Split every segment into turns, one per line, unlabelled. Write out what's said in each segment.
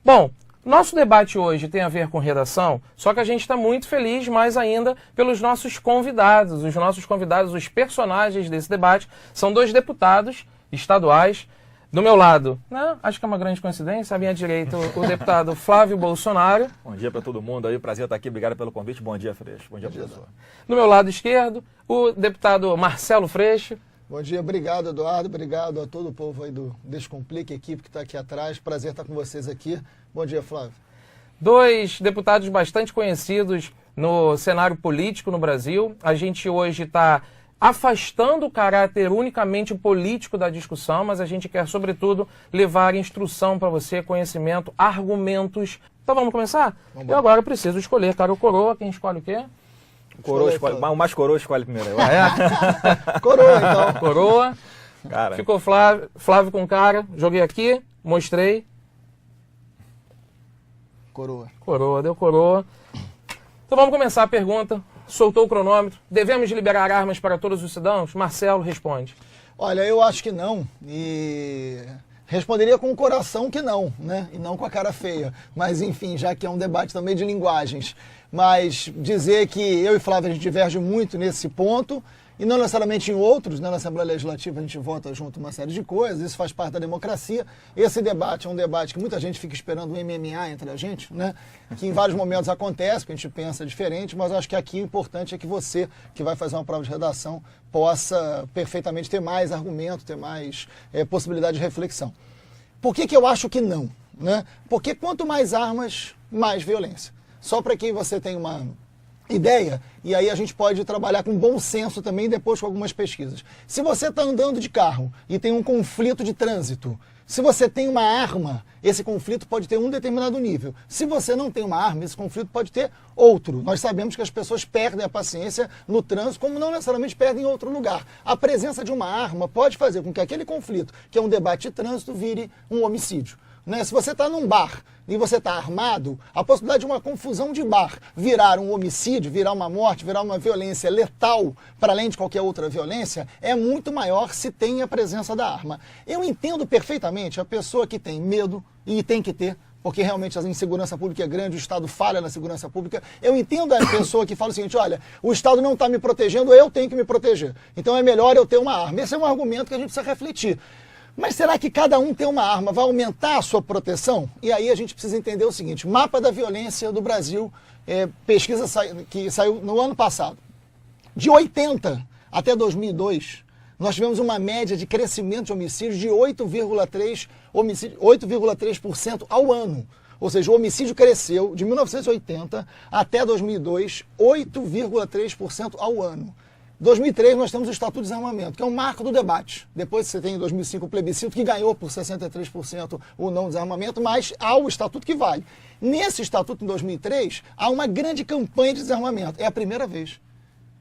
Bom, nosso debate hoje tem a ver com redação, só que a gente está muito feliz mais ainda pelos nossos convidados. Os nossos convidados, os personagens desse debate, são dois deputados estaduais. Do meu lado, acho que é uma grande coincidência, à minha direita, o deputado Flávio Bolsonaro.
Bom dia para todo mundo aí, prazer estar aqui, obrigado pelo convite. Bom dia, Freixo. Bom dia, professor.
Do meu lado esquerdo, o deputado Marcelo Freixo.
Bom dia, obrigado, Eduardo, obrigado a todo o povo aí do Descomplique, equipe que está aqui atrás, prazer estar com vocês aqui. Bom dia, Flávio.
Dois deputados bastante conhecidos no cenário político no Brasil. A gente hoje está afastando o caráter unicamente político da discussão, mas a gente quer, sobretudo, levar instrução para você, conhecimento, argumentos. Então vamos começar? Eu agora preciso escolher cara ou coroa. Quem escolhe o quê?
Coroa escolhe, o mais coroa escolhe primeiro.
Coroa, então.
Coroa.
Cara.
Ficou Flávio com cara. Joguei aqui, mostrei.
Coroa.
Coroa, deu coroa. Então vamos começar a pergunta. Soltou o cronômetro. Devemos liberar armas para todos os cidadãos? Marcelo responde.
Olha, eu acho que não. E responderia com o coração que não, né? E não com a cara feia. Mas enfim, já que é um debate também de linguagens. Mas dizer que eu e Flávio a gente diverge muito nesse ponto, e não necessariamente em outros, né? Na Assembleia Legislativa a gente vota junto uma série de coisas, isso faz parte da democracia. Esse debate é um debate que muita gente fica esperando um MMA entre a gente, né? Que em vários momentos acontece, que a gente pensa diferente, mas acho que aqui o importante é que você, que vai fazer uma prova de redação, possa perfeitamente ter mais argumento, ter mais possibilidade de reflexão. Por que eu acho que não? Né? Porque quanto mais armas, mais violência. Só para que você tenha uma ideia, e aí a gente pode trabalhar com bom senso também depois com algumas pesquisas. Se você está andando de carro e tem um conflito de trânsito, se você tem uma arma, esse conflito pode ter um determinado nível. Se você não tem uma arma, esse conflito pode ter outro. Nós sabemos que as pessoas perdem a paciência no trânsito, como não necessariamente perdem em outro lugar. A presença de uma arma pode fazer com que aquele conflito, que é um debate de trânsito, vire um homicídio. Né? Se você está num bar e você está armado, a possibilidade de uma confusão de bar virar um homicídio, virar uma morte, virar uma violência letal, para além de qualquer outra violência, é muito maior se tem a presença da arma. Eu entendo perfeitamente a pessoa que tem medo, e tem que ter, porque realmente a insegurança pública é grande, o Estado falha na segurança pública. Eu entendo a pessoa que fala o seguinte, olha, o Estado não está me protegendo, eu tenho que me proteger. Então é melhor eu ter uma arma. Esse é um argumento que a gente precisa refletir. Mas será que cada um ter uma arma vai aumentar a sua proteção? E aí a gente precisa entender o seguinte, mapa da violência do Brasil, pesquisa que saiu no ano passado. De 80 até 2002, nós tivemos uma média de crescimento de homicídios de 8,3% ao ano. Ou seja, o homicídio cresceu de 1980 até 2002, 8,3% ao ano. Em 2003 nós temos o Estatuto de Desarmamento, que é um marco do debate. Depois você tem em 2005 o plebiscito, que ganhou por 63% o não desarmamento, mas há o Estatuto que vale. Nesse Estatuto, em 2003, há uma grande campanha de desarmamento. É a primeira vez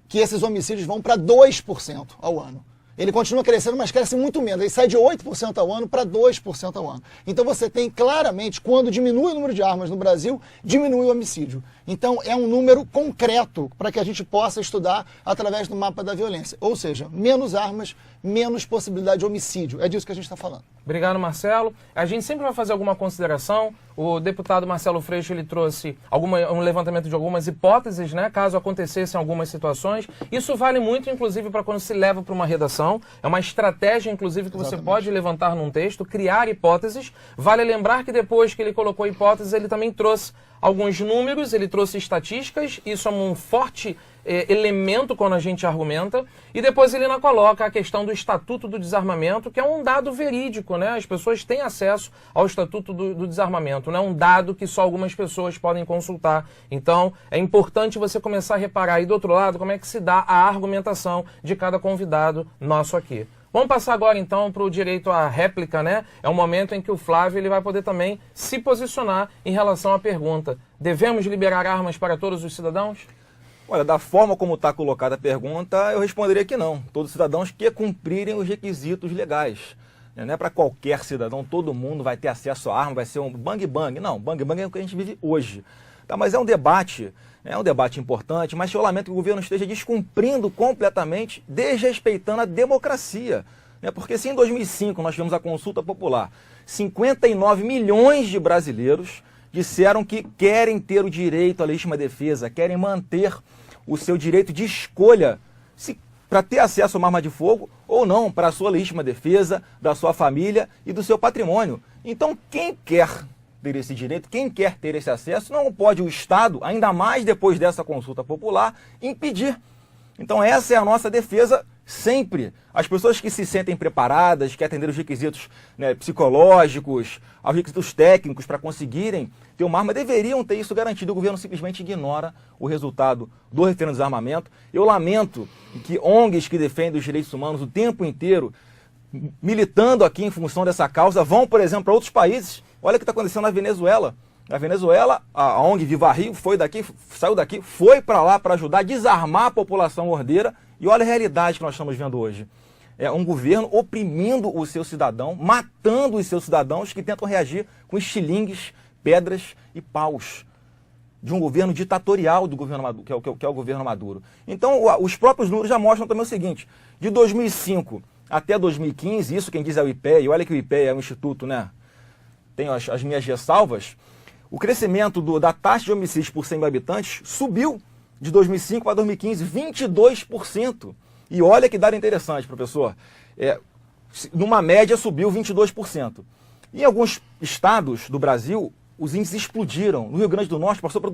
que esses homicídios vão para 2% ao ano. Ele continua crescendo, mas cresce muito menos. Ele sai de 8% ao ano para 2% ao ano. Então você tem claramente, quando diminui o número de armas no Brasil, diminui o homicídio. Então é um número concreto para que a gente possa estudar através do mapa da violência. Ou seja, menos armas, menos possibilidade de homicídio. É disso que a gente está falando.
Obrigado, Marcelo. A gente sempre vai fazer alguma consideração. O deputado Marcelo Freixo, ele trouxe um levantamento de algumas hipóteses, né, caso acontecessem algumas situações. Isso vale muito, inclusive, para quando se leva para uma redação. É uma estratégia, inclusive, que você pode levantar num texto, criar hipóteses. Vale lembrar que depois que ele colocou hipóteses, ele também trouxe alguns números, ele trouxe estatísticas. Isso é um forte elemento quando a gente argumenta, e depois ele ainda coloca a questão do Estatuto do Desarmamento, que é um dado verídico, né? As pessoas têm acesso ao Estatuto do Desarmamento, não é um dado que só algumas pessoas podem consultar. Então, é importante você começar a reparar aí do outro lado como é que se dá a argumentação de cada convidado nosso aqui. Vamos passar agora então para o direito à réplica, né? É um momento em que o Flávio ele vai poder também se posicionar em relação à pergunta. Devemos liberar armas para todos os cidadãos?
Olha, da forma como está colocada a pergunta, eu responderia que não. Todos os cidadãos que cumprirem os requisitos legais. Não é para qualquer cidadão, todo mundo vai ter acesso à arma, vai ser um bang-bang. Não, bang-bang é o que a gente vive hoje. Tá, mas é um debate importante, mas eu lamento que o governo esteja descumprindo completamente, desrespeitando a democracia. Porque se em 2005 nós tivemos a consulta popular, 59 milhões de brasileiros disseram que querem ter o direito à legítima defesa, querem manter o seu direito de escolha para ter acesso a uma arma de fogo ou não, para a sua legítima defesa, da sua família e do seu patrimônio. Então, quem quer ter esse direito, quem quer ter esse acesso, não pode o Estado, ainda mais depois dessa consulta popular, impedir. Então, essa é a nossa defesa sempre. As pessoas que se sentem preparadas, que atender os requisitos psicológicos, aos requisitos técnicos para conseguirem ter uma arma, deveriam ter isso garantido. O governo simplesmente ignora o resultado do referendo de desarmamento. Eu lamento que ONGs que defendem os direitos humanos o tempo inteiro, militando aqui em função dessa causa, vão, por exemplo, para outros países. Olha o que está acontecendo na Venezuela. Na Venezuela, a ONG Viva Rio saiu daqui, foi para lá para ajudar a desarmar a população ordeira. E olha a realidade que nós estamos vendo hoje. É um governo oprimindo o seu cidadão, matando os seus cidadãos que tentam reagir com estilingues, pedras e paus. De um governo ditatorial do governo Maduro, que é o governo Maduro. Então, os próprios números já mostram também o seguinte: de 2005 até 2015, isso quem diz é o IPEA, e olha que o IPEA é um instituto, tem as minhas ressalvas, o crescimento da taxa de homicídios por 100 mil habitantes subiu de 2005 para 2015, 22%. E olha que dado interessante, professor. Numa média subiu 22%. Em alguns estados do Brasil, os índices explodiram. No Rio Grande do Norte passou para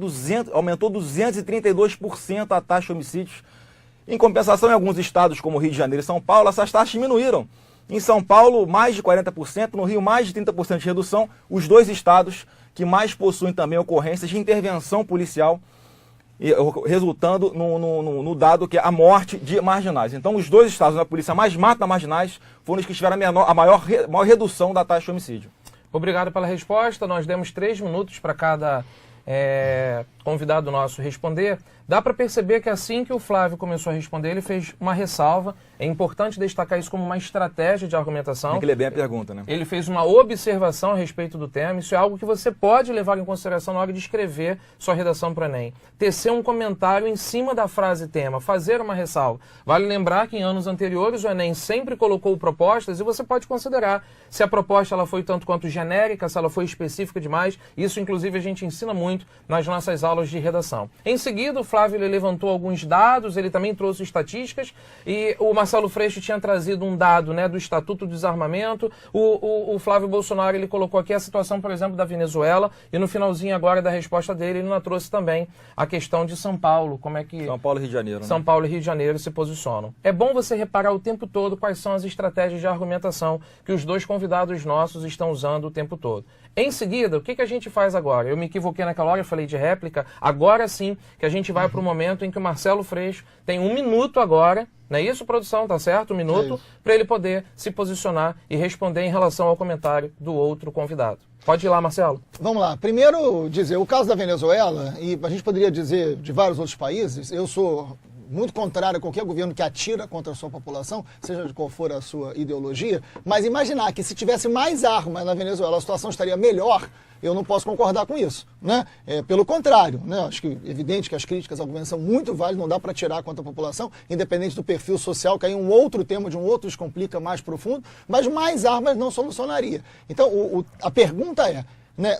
aumentou 232% a taxa de homicídios. Em compensação, em alguns estados como Rio de Janeiro e São Paulo, essas taxas diminuíram. Em São Paulo, mais de 40%, no Rio, mais de 30% de redução. Os dois estados que mais possuem também ocorrências de intervenção policial, resultando no dado que é a morte de marginais. Então, os dois estados onde a polícia mais mata marginais foram os que tiveram a maior redução da taxa de homicídio.
Obrigado pela resposta. Nós demos 3 minutos para cada convidado nosso responder. Dá para perceber que assim que o Flávio começou a responder, ele fez uma ressalva. É importante destacar isso como uma estratégia de argumentação.
Tem que ler bem a pergunta, né?
Ele fez uma observação a respeito do tema. Isso é algo que você pode levar em consideração na hora de escrever sua redação para o Enem. Tecer um comentário em cima da frase tema, fazer uma ressalva. Vale lembrar que em anos anteriores o Enem sempre colocou propostas e você pode considerar se a proposta ela foi tanto quanto genérica, se ela foi específica demais. Isso, inclusive, a gente ensina muito nas nossas aulas de redação. Em seguida, o Flávio ele levantou alguns dados, ele também trouxe estatísticas e o Marcelo Freixo tinha trazido um dado do Estatuto do Desarmamento. O Flávio Bolsonaro ele colocou aqui a situação, por exemplo, da Venezuela e no finalzinho agora da resposta dele ele trouxe também a questão de São Paulo, como é que
São Paulo e Rio de Janeiro,
São Paulo e Rio de Janeiro se posicionam. É bom você reparar o tempo todo quais são as estratégias de argumentação que os dois convidados nossos estão usando o tempo todo. Em seguida, o que a gente faz agora? Eu me equivoquei naquela hora, eu falei de réplica. Agora sim que a gente vai para o momento em que o Marcelo Freixo tem 1 minuto agora, não é isso, produção? Tá certo? 1 minuto para ele poder se posicionar e responder em relação ao comentário do outro convidado. Pode ir lá, Marcelo.
Vamos lá. Primeiro dizer, o caso da Venezuela, e a gente poderia dizer de vários outros países, eu sou muito contrário a qualquer governo que atira contra a sua população, seja de qual for a sua ideologia, mas imaginar que se tivesse mais armas na Venezuela a situação estaria melhor, eu não posso concordar com isso, pelo contrário, acho que é evidente que as críticas ao governo são muito válidas, não dá para tirar contra a população, independente do perfil social, que aí um outro tema de um outro descomplica mais profundo, mas mais armas não solucionaria. Então, a pergunta é,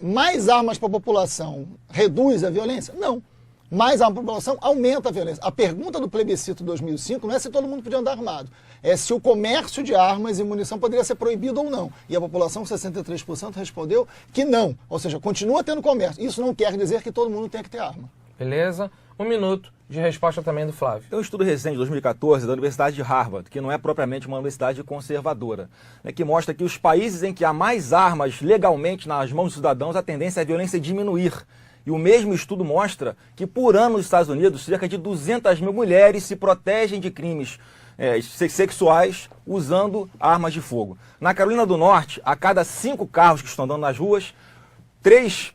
mais armas para a população reduz a violência? Não. Mais armas para a população aumenta a violência. A pergunta do plebiscito de 2005 não é se todo mundo podia andar armado, é se o comércio de armas e munição poderia ser proibido ou não. E a população, 63%, respondeu que não. Ou seja, continua tendo comércio. Isso não quer dizer que todo mundo tem que ter arma.
Beleza? 1 minuto de resposta também do Flávio.
Tem um estudo recente de 2014 da Universidade de Harvard, que não é propriamente uma universidade conservadora, que mostra que os países em que há mais armas legalmente nas mãos dos cidadãos, a tendência é a violência diminuir. E o mesmo estudo mostra que, por ano, nos Estados Unidos, cerca de 200 mil mulheres se protegem de crimes sexuais usando armas de fogo. Na Carolina do Norte, a cada 5 carros que estão andando nas ruas, 3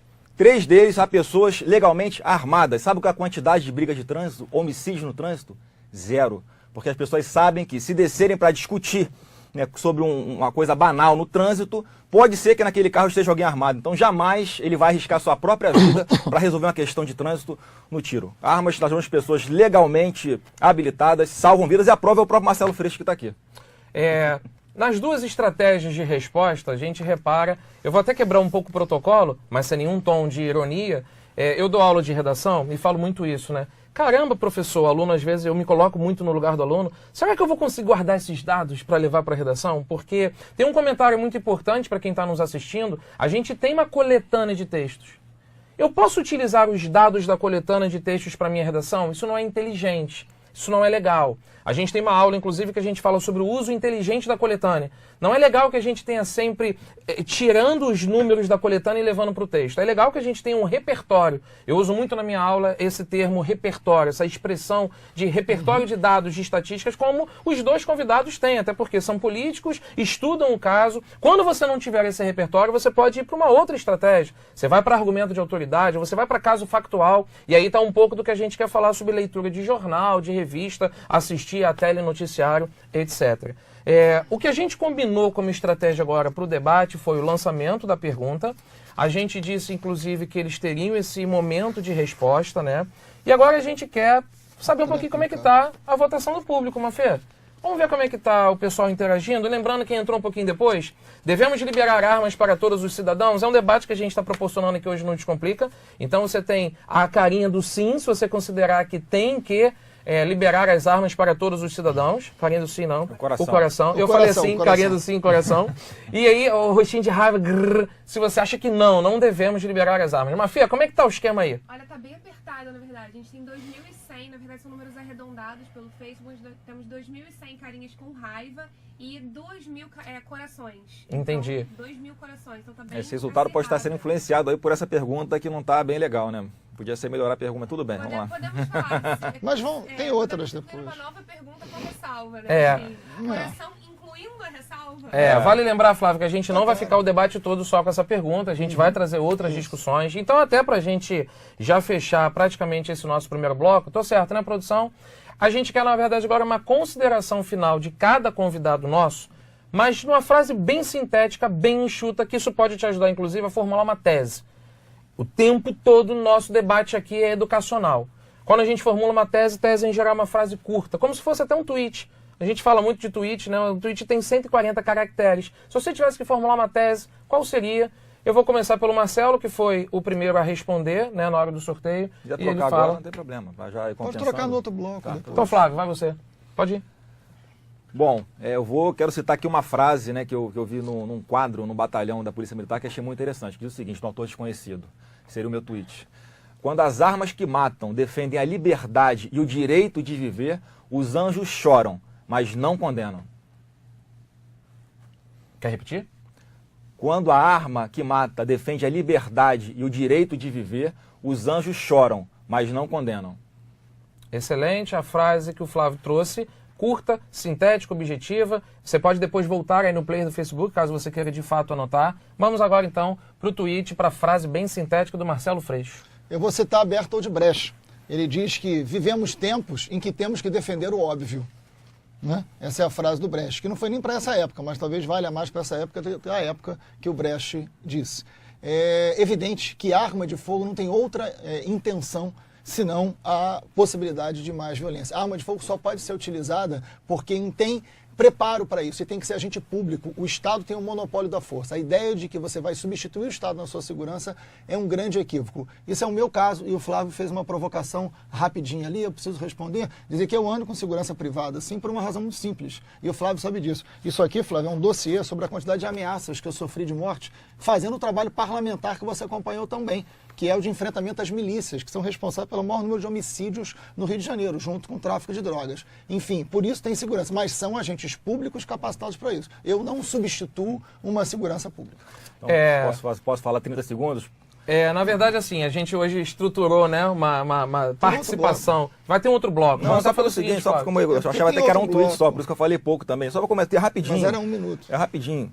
deles há pessoas legalmente armadas. Sabe qual é a quantidade de brigas de trânsito, homicídios no trânsito? 0. Porque as pessoas sabem que se descerem para discutir né, sobre uma coisa banal no trânsito, pode ser que naquele carro esteja alguém armado. Então jamais ele vai arriscar sua própria vida para resolver uma questão de trânsito no tiro. Armas, nós temos pessoas legalmente habilitadas, salvam vidas, e a prova é o próprio Marcelo Freixo que está aqui.
Nas duas estratégias de resposta, a gente repara, eu vou até quebrar um pouco o protocolo, mas sem nenhum tom de ironia, eu dou aula de redação e falo muito isso, né? Caramba, professor, aluno, às vezes eu me coloco muito no lugar do aluno. Será que eu vou conseguir guardar esses dados para levar para a redação? Porque tem um comentário muito importante para quem está nos assistindo. A gente tem uma coletânea de textos. Eu posso utilizar os dados da coletânea de textos para minha redação? Isso não é inteligente. Isso não é legal. A gente tem uma aula, inclusive, que a gente fala sobre o uso inteligente da coletânea. Não é legal que a gente tenha sempre tirando os números da coletânea e levando para o texto. É legal que a gente tenha um repertório. Eu uso muito na minha aula esse termo repertório, essa expressão de repertório de dados, de estatísticas, como os dois convidados têm, até porque são políticos, estudam o caso. Quando você não tiver esse repertório, você pode ir para uma outra estratégia. Você vai para argumento de autoridade, você vai para caso factual, e aí está um pouco do que a gente quer falar sobre leitura de jornal, de revista, assistir a telenoticiário, etc. O que a gente combinou como estratégia agora para o debate foi o lançamento da pergunta. A gente disse, inclusive, que eles teriam esse momento de resposta, né? E agora a gente quer saber um pouquinho como é que está a votação do público, Mafê. Vamos ver como é que está o pessoal interagindo. Lembrando, quem entrou um pouquinho depois, devemos liberar armas para todos os cidadãos? É um debate que a gente está proporcionando aqui hoje no Descomplica. Então você tem a carinha do sim, se você considerar que tem que liberar as armas para todos os cidadãos. Carinha do sim, não. O coração. Eu falei assim, carinha do sim, coração. E aí, o rostinho de raiva, grrr, se você acha que não devemos liberar as armas. Mafia, como é que tá o esquema aí?
Olha, tá bem apertado, na verdade. A gente tem 2.100, na verdade são números arredondados pelo Facebook. Temos 2.100 carinhas com raiva e 2.000 corações.
Entendi.
Então, 2.000 corações. Então tá bem
Esse resultado pode estar sendo influenciado aí por essa pergunta que não está bem legal, né? Podia ser melhorar a pergunta, mas tudo bem, vamos lá.
Podemos falar.
Mas tem outras depois.
Uma nova pergunta com ressalva, né? Assim, coração incluindo a ressalva.
Vale lembrar, Flávio, que a gente não vai ficar o debate todo só com essa pergunta, a gente vai trazer outras discussões. Então, até pra gente já fechar praticamente esse nosso primeiro bloco, tô certo, né, produção? A gente quer, na verdade, agora uma consideração final de cada convidado nosso, mas numa frase bem sintética, bem enxuta, que isso pode te ajudar, inclusive, a formular uma tese. O tempo todo o nosso debate aqui é educacional. Quando a gente formula uma tese em geral é uma frase curta, como se fosse até um tweet. A gente fala muito de tweet, né? O tweet tem 140 caracteres. Se você tivesse que formular uma tese, qual seria? Eu vou começar pelo Marcelo, que foi o primeiro a responder, né, na hora do sorteio.
Já trocar ele agora, não tem problema. Já
pode trocar no outro bloco. Tá.
Então, Flávio, vai você. Pode ir.
Bom, quero citar aqui uma frase, né, que eu vi num quadro no batalhão da Polícia Militar que achei muito interessante, que diz o seguinte, um autor desconhecido, seria o meu tweet. Quando as armas que matam defendem a liberdade e o direito de viver, os anjos choram, mas não condenam.
Quer repetir?
Quando a arma que mata defende a liberdade e o direito de viver, os anjos choram, mas não condenam.
Excelente a frase que o Flávio trouxe. Curta, sintética, objetiva. Você pode depois voltar aí no player do Facebook, caso você queira de fato anotar. Vamos agora, então, para o tweet, para a frase bem sintética do Marcelo Freixo.
Eu vou citar Bertold Brecht. Ele diz que vivemos tempos em que temos que defender o óbvio. Né? Essa é a frase do Brecht, que não foi nem para essa época, mas talvez valha mais para essa época do que a época que o Brecht disse. É evidente que arma de fogo não tem outra intenção senão a possibilidade de mais violência. A arma de fogo só pode ser utilizada por quem tem preparo para isso, e tem que ser agente público. O Estado tem o monopólio da força. A ideia de que você vai substituir o Estado na sua segurança é um grande equívoco. Isso é o meu caso, e o Flávio fez uma provocação rapidinha ali, eu preciso responder, dizer que eu ando com segurança privada, sim, por uma razão muito simples. E o Flávio sabe disso. Isso aqui, Flávio, é um dossiê sobre a quantidade de ameaças que eu sofri de morte, fazendo o trabalho parlamentar que você acompanhou também, que é o de enfrentamento às milícias, que são responsáveis pelo maior número de homicídios no Rio de Janeiro, junto com o tráfico de drogas. Enfim, por isso tem segurança, mas são agentes públicos capacitados para isso. Eu não substituo uma segurança pública.
Então, posso falar 30 segundos?
Na verdade, assim, a gente hoje estruturou, né, uma participação. Vai ter um outro bloco.
Não, só pelo seguinte, só como eu achava até que era um tweet só, por isso que eu falei pouco também. Só para comentar rapidinho.
Mas era 1 minuto.
É rapidinho.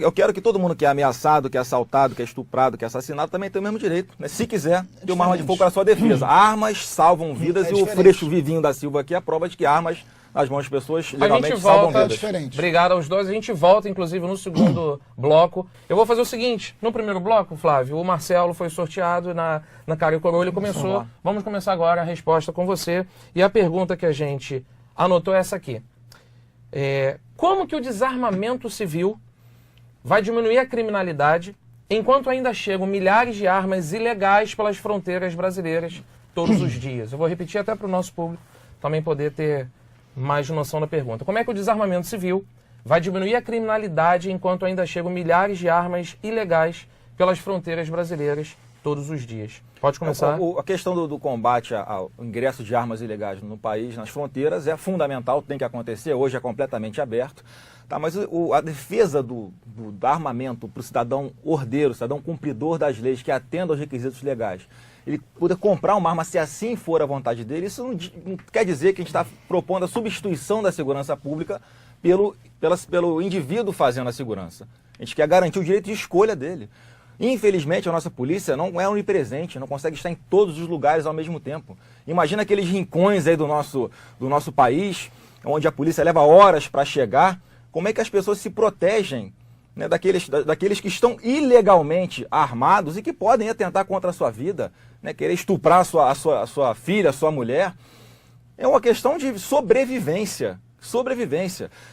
Eu quero que todo mundo que é ameaçado, que é assaltado, que é estuprado, que é assassinado, também tenha o mesmo direito. Né? Se quiser, ter uma arma de fogo para a sua defesa. Armas salvam vidas e o Freixo Vivinho da Silva aqui é a prova de que armas nas mãos de pessoas
A
legalmente
gente volta,
salvam vidas.
diferente.
Obrigado aos dois. A gente volta, inclusive, no segundo bloco. Eu vou fazer o seguinte, no primeiro bloco, Flávio, o Marcelo foi sorteado na Cara e Coroa, ele começou. Vamos começar agora a resposta com você. E a pergunta que a gente anotou é essa aqui. Como que o desarmamento civil vai diminuir a criminalidade enquanto ainda chegam milhares de armas ilegais pelas fronteiras brasileiras todos os dias? Eu vou repetir até para o nosso público também poder ter mais noção da pergunta. Como é que o desarmamento civil vai diminuir a criminalidade enquanto ainda chegam milhares de armas ilegais pelas fronteiras brasileiras todos os dias? Pode começar.
A questão do combate ao ingresso de armas ilegais no país, nas fronteiras, é fundamental, tem que acontecer, hoje é completamente aberto. Tá, mas a defesa do armamento para o cidadão ordeiro, cidadão cumpridor das leis, que atenda aos requisitos legais, ele poder comprar uma arma se assim for a vontade dele, isso não quer dizer que a gente está propondo a substituição da segurança pública pelo indivíduo fazendo a segurança. A gente quer garantir o direito de escolha dele. Infelizmente, a nossa polícia não é onipresente, não consegue estar em todos os lugares ao mesmo tempo. Imagina aqueles rincões aí do nosso país, onde a polícia leva horas para chegar. Como é que as pessoas se protegem, né, daqueles que estão ilegalmente armados e que podem atentar contra a sua vida, né, querer estuprar a sua filha, a sua mulher? É uma questão de sobrevivência.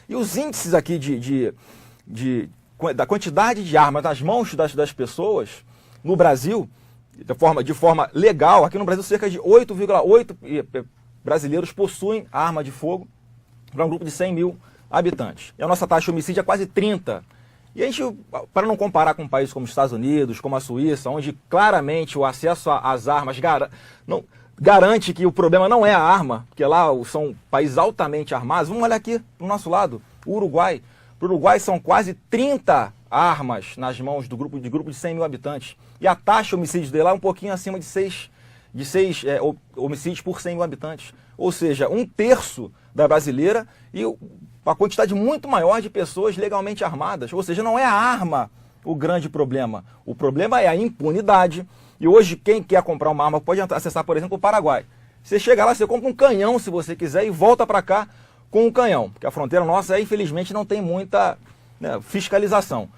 E os índices aqui da quantidade de armas nas mãos das pessoas no Brasil, de forma legal, aqui no Brasil cerca de 8,8 brasileiros possuem arma de fogo para um grupo de 100 mil habitantes. E a nossa taxa de homicídio é quase 30. E a gente, para não comparar com países como os Estados Unidos, como a Suíça, onde claramente o acesso às armas garante que o problema não é a arma, porque lá são países altamente armados, vamos olhar aqui do nosso lado, o Uruguai. Para o Uruguai são quase 30 armas nas mãos do grupo de 100 mil habitantes. E a taxa de homicídios dele lá é um pouquinho acima de 6 homicídios por 100 mil habitantes. Ou seja, 1/3 da brasileira e uma quantidade muito maior de pessoas legalmente armadas. Ou seja, não é a arma o grande problema. O problema é a impunidade. E hoje, quem quer comprar uma arma pode acessar, por exemplo, o Paraguai. Você chega lá, você compra um canhão, se você quiser, e volta para cá com um canhão. Porque a fronteira nossa, infelizmente, não tem muita fiscalização.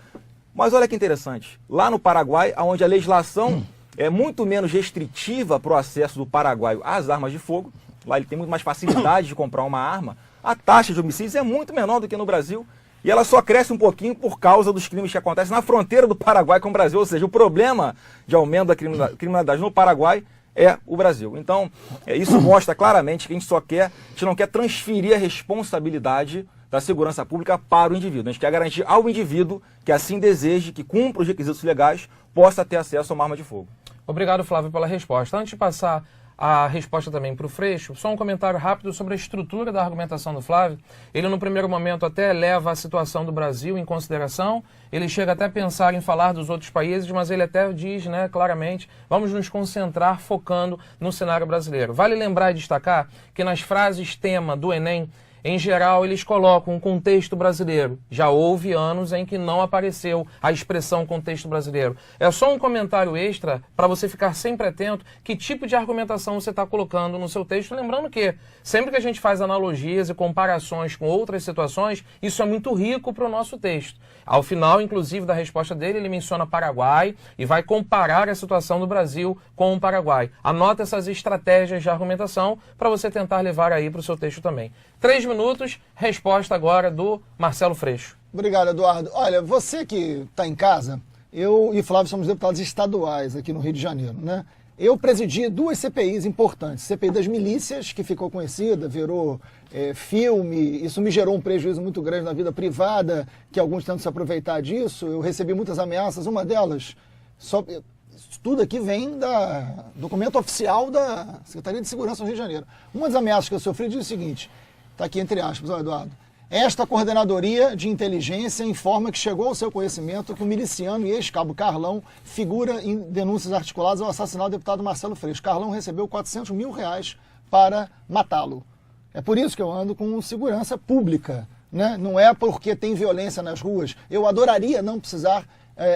Mas olha que interessante. Lá no Paraguai, onde a legislação é muito menos restritiva para o acesso do paraguaio às armas de fogo, lá ele tem muito mais facilidade de comprar uma arma, a taxa de homicídios é muito menor do que no Brasil. E ela só cresce um pouquinho por causa dos crimes que acontecem na fronteira do Paraguai com o Brasil. Ou seja, o problema de aumento da criminalidade no Paraguai é o Brasil. Então, isso mostra claramente que a gente não quer transferir a responsabilidade da segurança pública para o indivíduo. A gente quer garantir ao indivíduo que assim deseje, que cumpra os requisitos legais, possa ter acesso a uma arma de fogo.
Obrigado, Flávio, pela resposta. Antes de passar a resposta também para o Freixo, só um comentário rápido sobre a estrutura da argumentação do Flávio. Ele, no primeiro momento, até leva a situação do Brasil em consideração, ele chega até a pensar em falar dos outros países, mas ele até diz, claramente, vamos nos concentrar focando no cenário brasileiro. Vale lembrar e destacar que nas frases tema do Enem, em geral, eles colocam um contexto brasileiro. Já houve anos em que não apareceu a expressão contexto brasileiro. É só um comentário extra para você ficar sempre atento que tipo de argumentação você está colocando no seu texto. Lembrando que sempre que a gente faz analogias e comparações com outras situações, isso é muito rico para o nosso texto. Ao final, inclusive, da resposta dele, ele menciona Paraguai e vai comparar a situação do Brasil com o Paraguai. Anota essas estratégias de argumentação para você tentar levar aí para o seu texto também. 3 minutos, resposta agora do Marcelo Freixo.
Obrigado, Eduardo. Olha, você que está em casa, eu e Flávio somos deputados estaduais aqui no Rio de Janeiro, né? Eu presidi 2 CPIs importantes. CPI das milícias, que ficou conhecida, virou filme. Isso me gerou um prejuízo muito grande na vida privada, que alguns tentam se aproveitar disso. Eu recebi muitas ameaças. Uma delas, tudo aqui vem da documento oficial da Secretaria de Segurança do Rio de Janeiro. Uma das ameaças que eu sofri diz o seguinte, está aqui entre aspas, ó, Eduardo. Esta coordenadoria de inteligência informa que chegou ao seu conhecimento que o miliciano e ex-cabo Carlão figura em denúncias articuladas ao assassinato do deputado Marcelo Freixo. Carlão recebeu R$400 mil para matá-lo. É por isso que eu ando com segurança pública, né? Não é porque tem violência nas ruas. Eu adoraria não precisar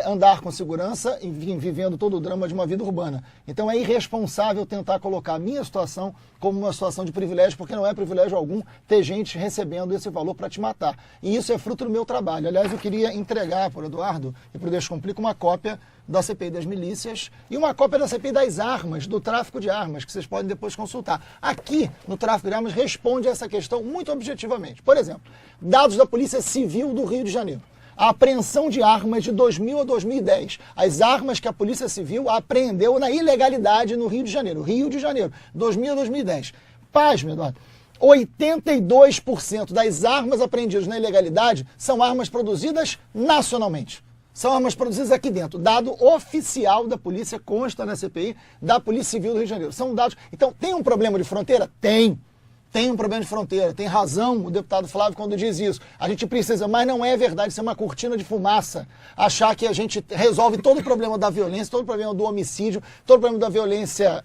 andar com segurança, enfim, vivendo todo o drama de uma vida urbana. Então é irresponsável tentar colocar a minha situação como uma situação de privilégio, porque não é privilégio algum ter gente recebendo esse valor para te matar. E isso é fruto do meu trabalho. Aliás, eu queria entregar para o Eduardo e para o Descomplica uma cópia da CPI das milícias e uma cópia da CPI das armas, do tráfico de armas, que vocês podem depois consultar. Aqui, no tráfico de armas, responde a essa questão muito objetivamente. Por exemplo, dados da Polícia Civil do Rio de Janeiro. A apreensão de armas de 2000 a 2010. As armas que a Polícia Civil apreendeu na ilegalidade no Rio de Janeiro. Rio de Janeiro, 2000 a 2010. Pasme, Eduardo. 82% das armas apreendidas na ilegalidade são armas produzidas nacionalmente. São armas produzidas aqui dentro. Dado oficial da polícia, consta na CPI da Polícia Civil do Rio de Janeiro. São dados. Então, tem um problema de fronteira? Tem. Tem um problema de fronteira, tem razão o deputado Flávio quando diz isso. A gente precisa, mas não é verdade, isso é uma cortina de fumaça. Achar que a gente resolve todo o problema da violência, todo o problema do homicídio, todo o problema da violência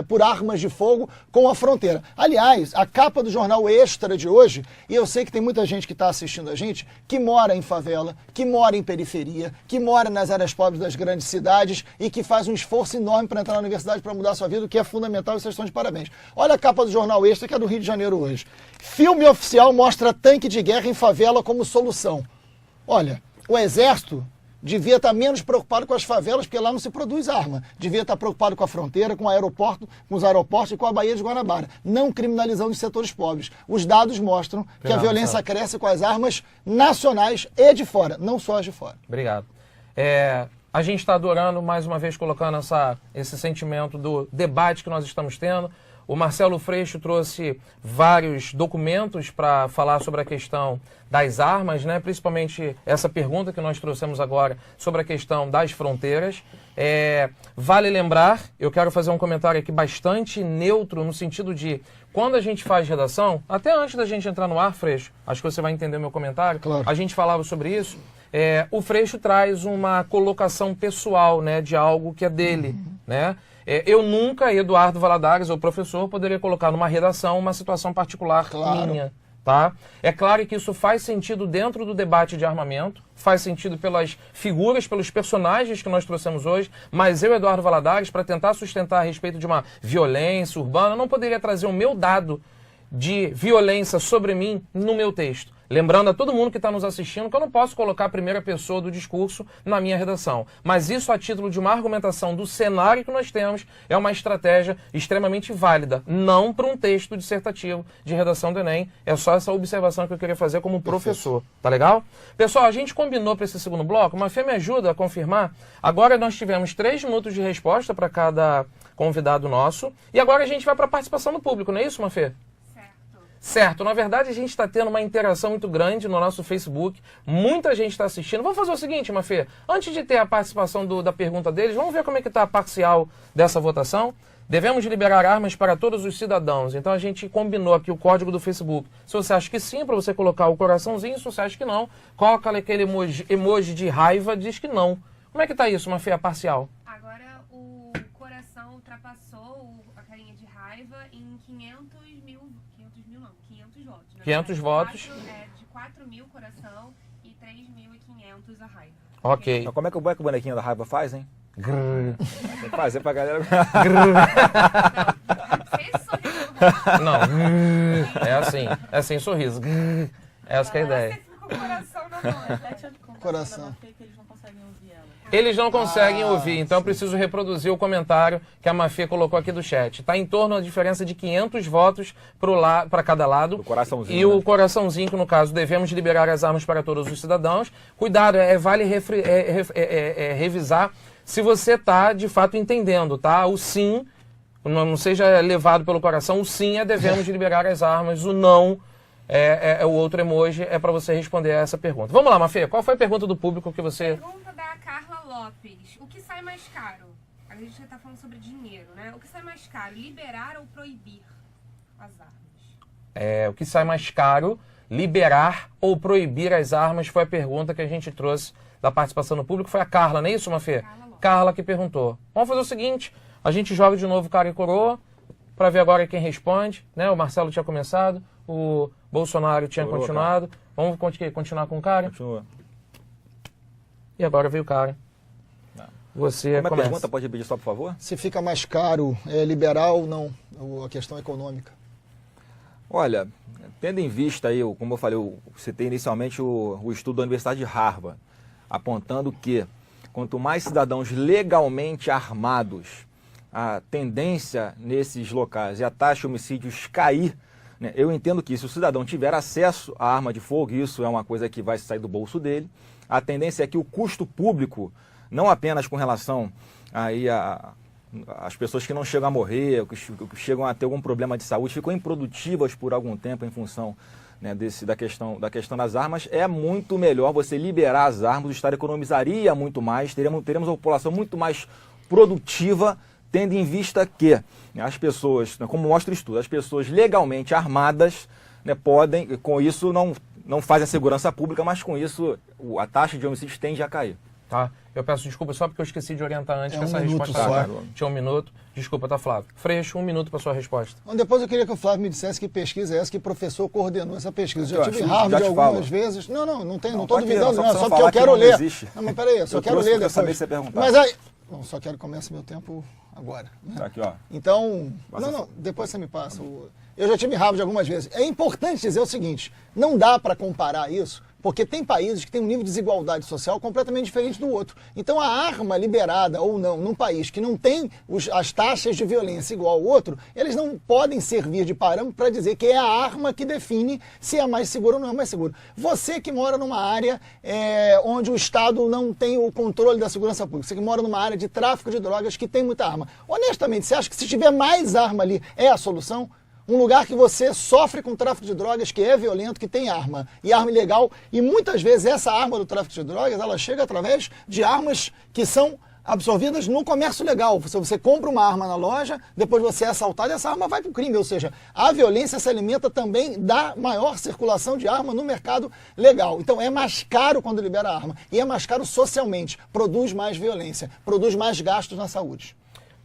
por armas de fogo com a fronteira. Aliás, a capa do jornal Extra de hoje, e eu sei que tem muita gente que está assistindo a gente, que mora em favela, que mora em periferia, que mora nas áreas pobres das grandes cidades e que faz um esforço enorme para entrar na universidade para mudar a sua vida, o que é fundamental, e vocês estão de parabéns. Olha a capa do jornal Extra, que é do Rio de Janeiro hoje. Filme oficial mostra tanque de guerra em favela como solução. Olha, o Exército devia estar menos preocupado com as favelas, porque lá não se produz arma. Devia estar preocupado com a fronteira, com o aeroporto, com os aeroportos e com a Baía de Guanabara. Não criminalizando os setores pobres. Os dados mostram que a violência cresce com as armas nacionais e de fora, não só as de fora.
Obrigado. A gente está adorando, mais uma vez, colocando esse sentimento do debate que nós estamos tendo. O Marcelo Freixo trouxe vários documentos para falar sobre a questão das armas, né? Principalmente essa pergunta que nós trouxemos agora sobre a questão das fronteiras. Vale lembrar, eu quero fazer um comentário aqui bastante neutro, no sentido de, quando a gente faz redação, até antes da gente entrar no ar, Freixo, acho que você vai entender o meu comentário,
claro.
A gente falava sobre isso, o Freixo traz uma colocação pessoal, né, de algo que é dele, né? Eu nunca, Eduardo Valadares, ou professor, poderia colocar numa redação uma situação particular minha, tá? É claro que isso faz sentido dentro do debate de armamento, faz sentido pelas figuras, pelos personagens que nós trouxemos hoje, mas eu, Eduardo Valadares, para tentar sustentar a respeito de uma violência urbana, não poderia trazer o meu dado de violência sobre mim no meu texto. Lembrando a todo mundo que está nos assistindo que eu não posso colocar a primeira pessoa do discurso na minha redação. Mas isso, a título de uma argumentação do cenário que nós temos, é uma estratégia extremamente válida. Não para um texto dissertativo de redação do Enem. É só essa observação que eu queria fazer como professor. Tá legal? Pessoal, a gente combinou para esse segundo bloco. Mafê, me ajuda a confirmar. Agora nós tivemos 3 minutos de resposta para cada convidado nosso. E agora a gente vai para a participação do público, não é isso, Mafê? Certo, na verdade a gente está tendo uma interação muito grande no nosso Facebook, muita gente está assistindo. Vamos fazer o seguinte, Mafê, antes de ter a participação da pergunta deles, vamos ver como é que está a parcial dessa votação? Devemos liberar armas para todos os cidadãos. Então a gente combinou aqui o código do Facebook. Se você acha que sim, para você colocar o coraçãozinho. Se você acha que não, coloca aquele emoji de raiva, diz que não. Como é que está isso, Mafê, a parcial?
Agora o coração ultrapassou a carinha de raiva em 500 votos.
500 votos.
De 4 mil coração e 3.500 a raiva.
Ok.
Mas como é que o bonequinho da raiva faz, hein?
Grrr.
Tem que fazer pra galera.
Não, é assim, sorriso. Essa que é a ideia.
Com o coração na mão.
Coração.
Eles não conseguem ouvir, então eu preciso reproduzir o comentário que a Mafê colocou aqui do chat. Está em torno da diferença de 500 votos para cada lado.
O coraçãozinho,
e o coraçãozinho, que no caso, devemos liberar as armas para todos os cidadãos. Cuidado, vale revisar se você está, de fato, entendendo, tá? O sim, não seja levado pelo coração, o sim é devemos liberar as armas, o não o outro emoji, é para você responder a essa pergunta. Vamos lá, Mafê, qual foi a pergunta do público que você...
Pergunta da Carla Lopes. O que sai mais caro? A gente já está falando sobre dinheiro, né? O que sai mais caro, liberar ou proibir as armas?
O que sai mais caro, liberar ou proibir as armas, foi a pergunta que a gente trouxe da participação do público. Foi a Carla, não é isso, Mafê? Carla que perguntou. Vamos fazer o seguinte, a gente joga de novo cara e coroa, para ver agora quem responde, né? O Marcelo tinha começado, o Bolsonaro tinha continuado. Vamos continuar com o Karen?
Continua.
E agora veio o Karen. você
Como é a
começa.
pergunta? Pode repetir só, por favor?
Se fica mais caro liberar ou não a questão econômica.
Olha, tendo em vista aí, como eu falei, eu citei inicialmente o estudo da Universidade de Harvard, apontando que quanto mais cidadãos legalmente armados, a tendência nesses locais e a taxa de homicídios cair, né? Eu entendo que se o cidadão tiver acesso à arma de fogo, isso é uma coisa que vai sair do bolso dele, a tendência é que o custo público, não apenas com relação aí as pessoas que não chegam a morrer, que chegam a ter algum problema de saúde, ficam improdutivas por algum tempo em função, né, da questão das armas, é muito melhor você liberar as armas, o Estado economizaria muito mais, teremos uma população muito mais produtiva, tendo em vista que, né, as pessoas, né, como mostra o estudo, as pessoas legalmente armadas, né, podem, com isso não fazem a segurança pública, mas com isso a taxa de homicídios tende a cair.
Tá? Eu peço desculpa só porque eu esqueci de orientar antes
É
que essa
minuto
resposta
só.
tinha 1 minuto. Desculpa, tá, Flávio. Freixo, 1 minuto para sua resposta.
Então, depois eu queria que o Flávio me dissesse que pesquisa é essa, que professor coordenou essa pesquisa. Já
Eu
tive em
acho,
Harvard
já te
algumas
falo.
vezes. Não estou
pode ir,
duvidando,
só
não.
pra
Só
você
porque eu
falar que
quero
não
ler.
existe.
Não, mas peraí, eu só
Eu
quero
trouxe
ler
porque eu
depois.
sabia que você ia perguntar.
Mas aí... Bom, só quero que comece meu tempo agora. Né?
Tá aqui, ó.
Então, não, depois você me passa. Eu já tive em Harvard algumas vezes. É importante dizer o seguinte, não dá para comparar isso, porque tem países que têm um nível de desigualdade social completamente diferente do outro. Então, a arma liberada ou não num país que não tem as taxas de violência igual ao outro, eles não podem servir de parâmetro para dizer que é a arma que define se é mais seguro ou não é mais seguro. Você que mora numa área onde o Estado não tem o controle da segurança pública, você que mora numa área de tráfico de drogas que tem muita arma, honestamente, você acha que se tiver mais arma ali é a solução? Um lugar que você sofre com tráfico de drogas, que é violento, que tem arma, e arma ilegal, e muitas vezes essa arma do tráfico de drogas, ela chega através de armas que são absorvidas no comércio legal. Você compra uma arma na loja, depois você é assaltado e essa arma vai para o crime. Ou seja, a violência se alimenta também da maior circulação de arma no mercado legal. Então é mais caro quando libera a arma, e é mais caro socialmente, produz mais violência, produz mais gastos na saúde.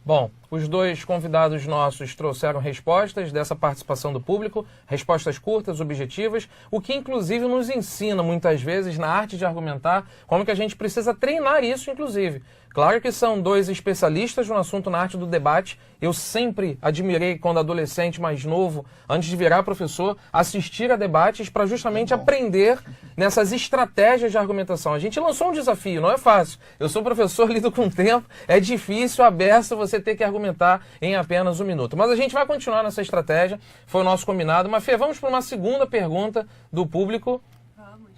Bom, os dois convidados nossos trouxeram respostas dessa participação do público, respostas curtas, objetivas, o que inclusive nos ensina muitas vezes na arte de argumentar, como que a gente precisa treinar isso inclusive. Claro que são dois especialistas no assunto na arte do debate. Eu sempre admirei quando adolescente mais novo, antes de virar professor, assistir a debates para justamente aprender nessas estratégias de argumentação. A gente lançou um desafio, não é fácil. Eu sou professor, lido com o tempo, é difícil, aberto você ter que argumentar em apenas 1 minuto. Mas a gente vai continuar nessa estratégia, foi o nosso combinado. Mas, Fê, vamos para uma segunda pergunta do público.
Vamos.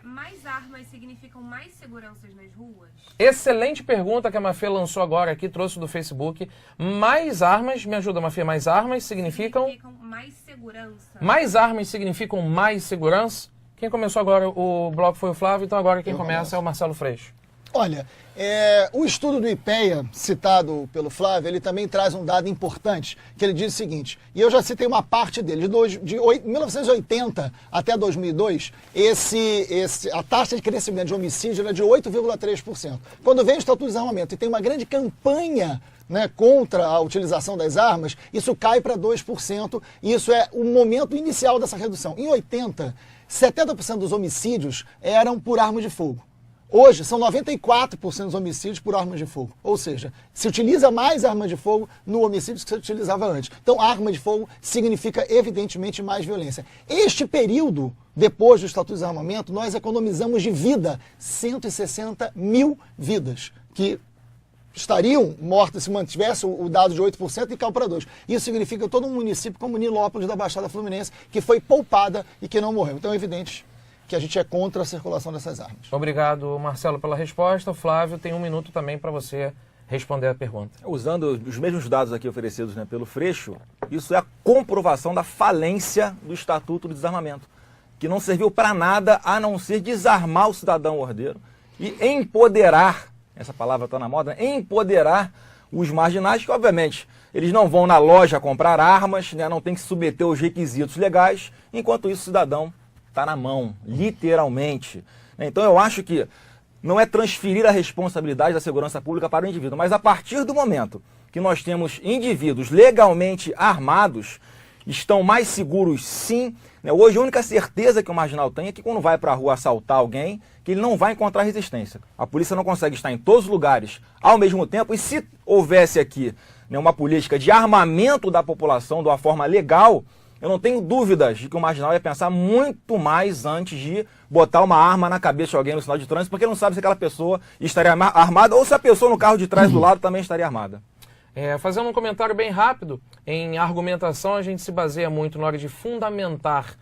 Mais armas significam mais seguranças nas ruas?
Excelente pergunta que a Mafê lançou agora aqui, trouxe do Facebook. Mais armas, me ajuda, Mafê, mais armas significam
mais segurança.
Mais armas significam mais segurança? Quem começou agora o bloco foi o Flávio, então agora quem começa é o Marcelo Freixo.
Olha, o estudo do IPEA, citado pelo Flávio, ele também traz um dado importante, que ele diz o seguinte, e eu já citei uma parte dele, de 1980 até 2002, a taxa de crescimento de homicídio era de 8,3%. Quando vem o Estatuto de Desarmamento e tem uma grande campanha, né, contra a utilização das armas, isso cai para 2%, e isso é o momento inicial dessa redução. Em 80, 70% dos homicídios eram por arma de fogo. Hoje, são 94% dos homicídios por armas de fogo. Ou seja, se utiliza mais arma de fogo no homicídio do que se utilizava antes. Então, arma de fogo significa, evidentemente, mais violência. Este período, depois do Estatuto de Desarmamento, nós economizamos de vida 160 mil vidas, que estariam mortas se mantivesse o dado de 8% e caiu para 2%. Isso significa todo um município como Nilópolis da Baixada Fluminense, que foi poupada e que não morreu. Então, é evidente que a gente é contra a circulação dessas armas.
Obrigado, Marcelo, pela resposta. O Flávio tem 1 minuto também para você responder a pergunta.
Usando os mesmos dados aqui oferecidos, né, pelo Freixo, isso é a comprovação da falência do Estatuto do Desarmamento, que não serviu para nada a não ser desarmar o cidadão ordeiro e empoderar, essa palavra está na moda, empoderar os marginais, que obviamente eles não vão na loja comprar armas, né, não tem que se submeter aos requisitos legais, enquanto isso o cidadão está na mão, literalmente. Então eu acho que não é transferir a responsabilidade da segurança pública para o indivíduo, mas a partir do momento que nós temos indivíduos legalmente armados, estão mais seguros sim. Hoje a única certeza que o marginal tem é que quando vai para a rua assaltar alguém, que ele não vai encontrar resistência. A polícia não consegue estar em todos os lugares ao mesmo tempo, e se houvesse aqui uma política de armamento da população de uma forma legal, eu não tenho dúvidas de que o marginal ia pensar muito mais antes de botar uma arma na cabeça de alguém no sinal de trânsito, porque ele não sabe se aquela pessoa estaria armada ou se a pessoa no carro de trás do lado também estaria armada.
Fazendo um comentário bem rápido, em argumentação a gente se baseia muito na hora de fundamentar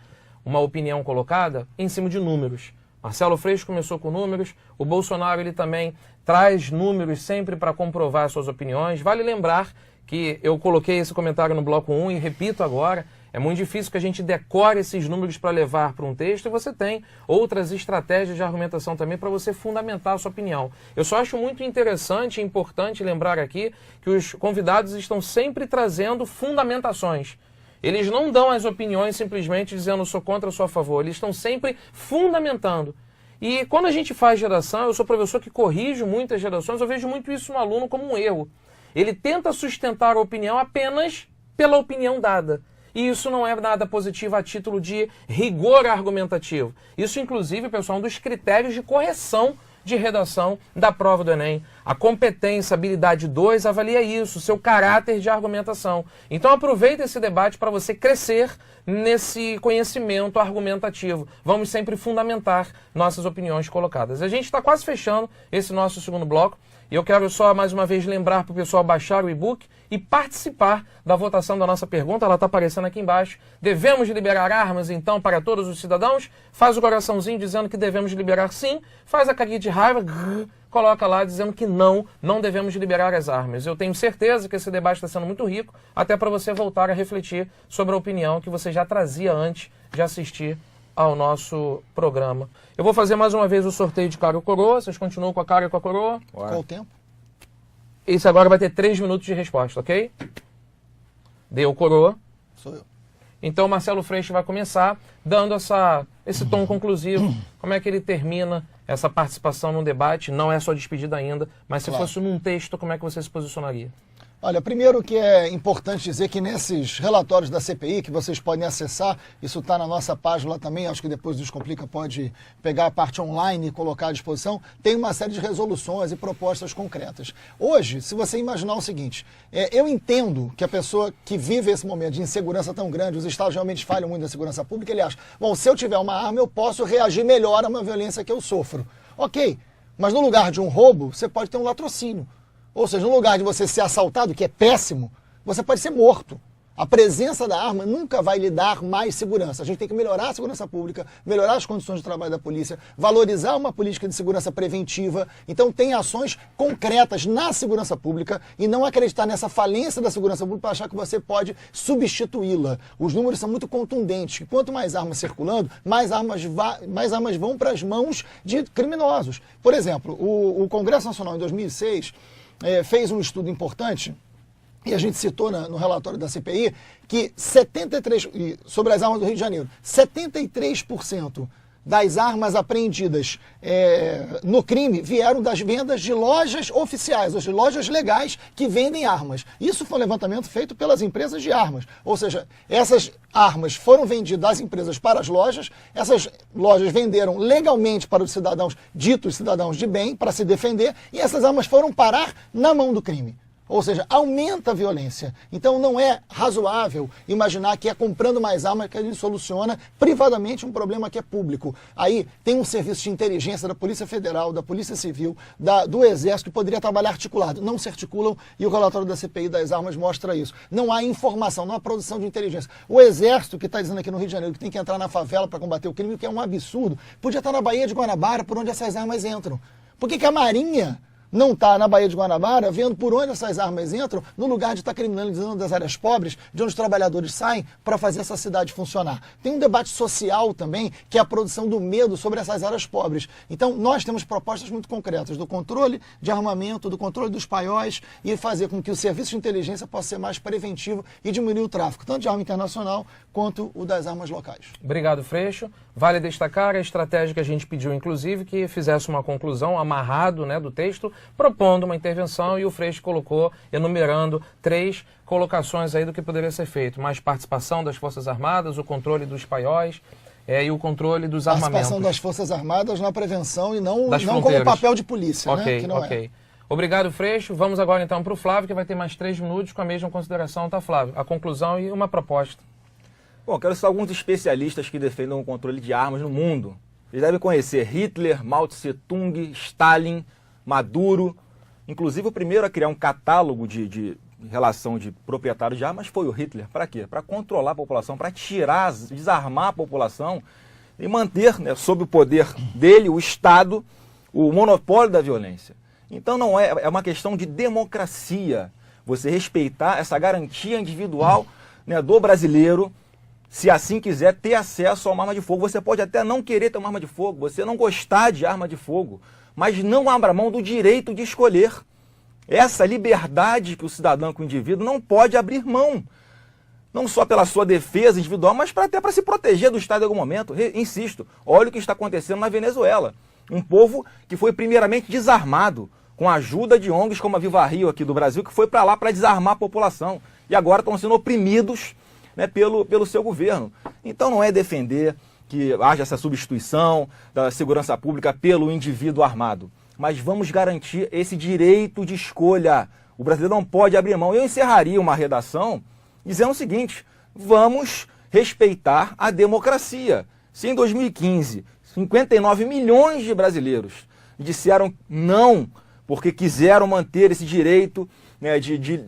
uma opinião colocada em cima de números. Marcelo Freixo começou com números, o Bolsonaro ele também traz números sempre para comprovar suas opiniões. Vale lembrar que eu coloquei esse comentário no bloco 1 e repito agora, é muito difícil que a gente decore esses números para levar para um texto, e você tem outras estratégias de argumentação também para você fundamentar a sua opinião. Eu só acho muito interessante e importante lembrar aqui que os convidados estão sempre trazendo fundamentações. Eles não dão as opiniões simplesmente dizendo sou contra ou sou a favor, eles estão sempre fundamentando. E quando a gente faz redação, eu sou professor que corrijo muitas redações, eu vejo muito isso no aluno como um erro. Ele tenta sustentar a opinião apenas pela opinião dada. E isso não é nada positivo a título de rigor argumentativo. Isso, inclusive, pessoal, é um dos critérios de correção de redação da prova do Enem. A competência, habilidade 2, avalia isso, seu caráter de argumentação. Então aproveita esse debate para você crescer nesse conhecimento argumentativo. Vamos sempre fundamentar nossas opiniões colocadas. A gente está quase fechando esse nosso segundo bloco. E eu quero só mais uma vez lembrar para o pessoal baixar o e-book e participar da votação da nossa pergunta. Ela está aparecendo aqui embaixo. Devemos liberar armas, então, para todos os cidadãos? Faz o coraçãozinho dizendo que devemos liberar sim. Faz a carinha de raiva, coloca lá dizendo que não devemos liberar as armas. Eu tenho certeza que esse debate está sendo muito rico, até para você voltar a refletir sobre a opinião que você já trazia antes de assistir ao nosso programa. Eu vou fazer mais uma vez o sorteio de cara ou coroa. Vocês continuam com a cara e com a coroa?
Qual o tempo?
Esse agora vai ter 3 minutos de resposta, ok? Deu coroa.
Sou eu.
Então o Marcelo Freixo vai começar dando esse tom conclusivo. Como é que ele termina essa participação no debate? Não é só despedida ainda, mas se fosse num texto, como é que você se posicionaria?
Olha, primeiro que é importante dizer que nesses relatórios da CPI, que vocês podem acessar, isso está na nossa página lá também, acho que depois do Descomplica pode pegar a parte online e colocar à disposição, tem uma série de resoluções e propostas concretas. Hoje, se você imaginar o seguinte, eu entendo que a pessoa que vive esse momento de insegurança tão grande, os estados realmente falham muito na segurança pública, ele acha, bom, se eu tiver uma arma, eu posso reagir melhor a uma violência que eu sofro. Ok, mas no lugar de um roubo, você pode ter um latrocínio. Ou seja, no lugar de você ser assaltado, que é péssimo, você pode ser morto. A presença da arma nunca vai lhe dar mais segurança. A gente tem que melhorar a segurança pública, melhorar as condições de trabalho da polícia, valorizar uma política de segurança preventiva. Então tem ações concretas na segurança pública e não acreditar nessa falência da segurança pública para achar que você pode substituí-la. Os números são muito contundentes. Quanto mais armas circulando, mais armas vão para as mãos de criminosos. Por exemplo, o Congresso Nacional em 2006 fez um estudo importante, e a gente citou no relatório da CPI, que sobre as armas do Rio de Janeiro, 73% das armas apreendidas no crime vieram das vendas de lojas oficiais, ou seja, lojas legais que vendem armas. Isso foi um levantamento feito pelas empresas de armas. Ou seja, essas armas foram vendidas das empresas para as lojas, essas lojas venderam legalmente para os cidadãos, ditos cidadãos de bem, para se defender, e essas armas foram parar na mão do crime. Ou seja, aumenta a violência. Então não é razoável imaginar que é comprando mais armas que a gente soluciona privadamente um problema que é público. Aí tem um serviço de inteligência da Polícia Federal, da Polícia Civil, do Exército, que poderia trabalhar articulado. Não se articulam e o relatório da CPI das armas mostra isso. Não há informação, não há produção de inteligência. O Exército, que está dizendo aqui no Rio de Janeiro que tem que entrar na favela para combater o crime, que é um absurdo, podia estar na Baía de Guanabara, por onde essas armas entram. Por que a Marinha não está na Baía de Guanabara, vendo por onde essas armas entram, no lugar de estar criminalizando das áreas pobres, de onde os trabalhadores saem para fazer essa cidade funcionar? Tem um debate social também, que é a produção do medo sobre essas áreas pobres. Então, nós temos propostas muito concretas do controle de armamento, do controle dos paióis e fazer com que o serviço de inteligência possa ser mais preventivo e diminuir o tráfico, tanto de arma internacional quanto o das armas locais.
Obrigado, Freixo. Vale destacar a estratégia que a gente pediu, inclusive, que fizesse uma conclusão amarrado, né, do texto, propondo uma intervenção, e o Freixo colocou, enumerando 3 colocações aí do que poderia ser feito. Mais participação das Forças Armadas, o controle dos paióis e o controle dos armamentos.
Participação das Forças Armadas na prevenção e não como
fronteiras.
papel de polícia,
Ok,
né? Que não
ok. Obrigado, Freixo. Vamos agora então para o Flávio, que vai ter mais 3 minutos com a mesma consideração, tá, Flávio? A conclusão e uma proposta.
Bom, quero citar alguns especialistas que defendem o controle de armas no mundo. Vocês devem conhecer Hitler, Mao Tse-tung, Stalin, Maduro. Inclusive, o primeiro a criar um catálogo de relação de proprietários de armas foi o Hitler. Para quê? Para controlar a população, para desarmar a população e manter, né, sob o poder dele, o Estado, o monopólio da violência. Então não é uma questão de democracia. Você respeitar essa garantia individual, né, do brasileiro, se assim quiser ter acesso a uma arma de fogo. Você pode até não querer ter uma arma de fogo, você não gostar de arma de fogo, mas não abra mão do direito de escolher. Essa liberdade que o cidadão, que o indivíduo, não pode abrir mão. Não só pela sua defesa individual, mas até para se proteger do Estado em algum momento. Insisto, olha o que está acontecendo na Venezuela. Um povo que foi primeiramente desarmado, com a ajuda de ONGs como a Viva Rio aqui do Brasil, que foi para lá para desarmar a população. E agora estão sendo oprimidos, né, pelo seu governo. Então não é defender que haja essa substituição da segurança pública pelo indivíduo armado, mas vamos garantir esse direito de escolha. O brasileiro não pode abrir mão. Eu encerraria uma redação dizendo o seguinte: vamos respeitar a democracia. Se em 2015 59 milhões de brasileiros disseram não, porque quiseram manter esse direito, né,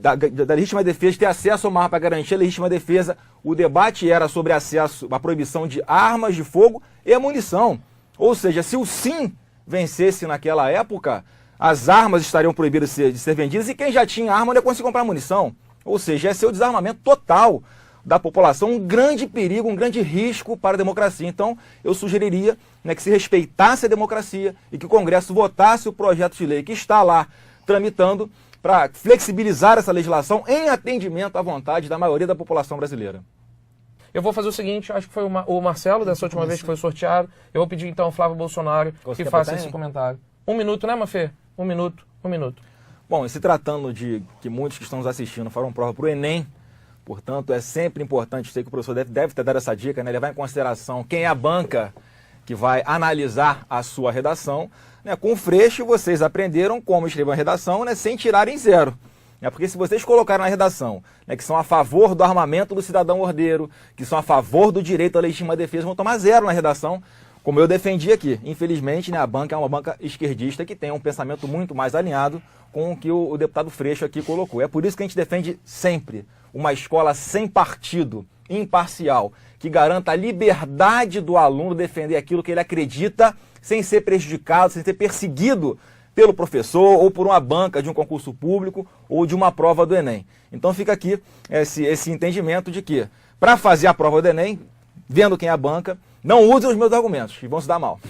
da legítima defesa, de ter acesso a uma arma para garantir a legítima defesa, o debate era sobre acesso à proibição de armas de fogo e a munição. Ou seja, se o sim vencesse naquela época, as armas estariam proibidas de ser vendidas e quem já tinha arma não ia conseguir comprar munição. Ou seja, é o desarmamento total da população, um grande perigo, um grande risco para a democracia. Então, eu sugeriria, né, que se respeitasse a democracia e que o Congresso votasse o projeto de lei que está lá tramitando para flexibilizar essa legislação em atendimento à vontade da maioria da população brasileira.
Eu vou fazer o seguinte, acho que foi o Marcelo, dessa última vez que foi sorteado. Eu vou pedir então ao Flávio Bolsonaro que faça esse comentário. 1 minuto, né, Mafê? 1 minuto, 1 minuto.
Bom, e se tratando de que muitos que estão nos assistindo farão prova para o Enem, portanto, é sempre importante, sei que o professor deve ter dado essa dica, né, levar em consideração quem é a banca que vai analisar a sua redação. Né, com o Freixo, vocês aprenderam como escrever uma redação, né, sem tirarem 0. Porque se vocês colocarem na redação, né, que são a favor do armamento do cidadão ordeiro, que são a favor do direito à legítima defesa, vão tomar 0 na redação, como eu defendi aqui. Infelizmente, né, a banca é uma banca esquerdista que tem um pensamento muito mais alinhado com o que o deputado Freixo aqui colocou. É por isso que a gente defende sempre uma escola sem partido, imparcial, que garanta a liberdade do aluno defender aquilo que ele acredita, sem ser prejudicado, sem ser perseguido pelo professor ou por uma banca de um concurso público ou de uma prova do Enem. Então fica aqui esse entendimento de que, para fazer a prova do Enem, vendo quem é a banca, não usem os meus argumentos, que vão se dar mal.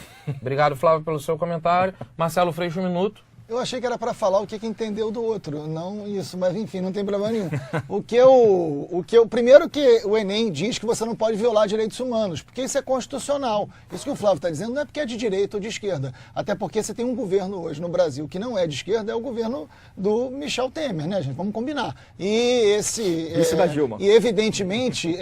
Obrigado, Flávio, pelo seu comentário. Marcelo Freixo, 1 minuto.
Eu achei que era para falar o que entendeu do outro, não isso, mas enfim, não tem problema nenhum. Primeiro que o Enem diz que você não pode violar direitos humanos, porque isso é constitucional. Isso que o Flávio está dizendo não é porque é de direita ou de esquerda, até porque você tem um governo hoje no Brasil que não é de esquerda, é o governo do Michel Temer, né, gente? Vamos combinar.
Isso da Dilma.
E evidentemente,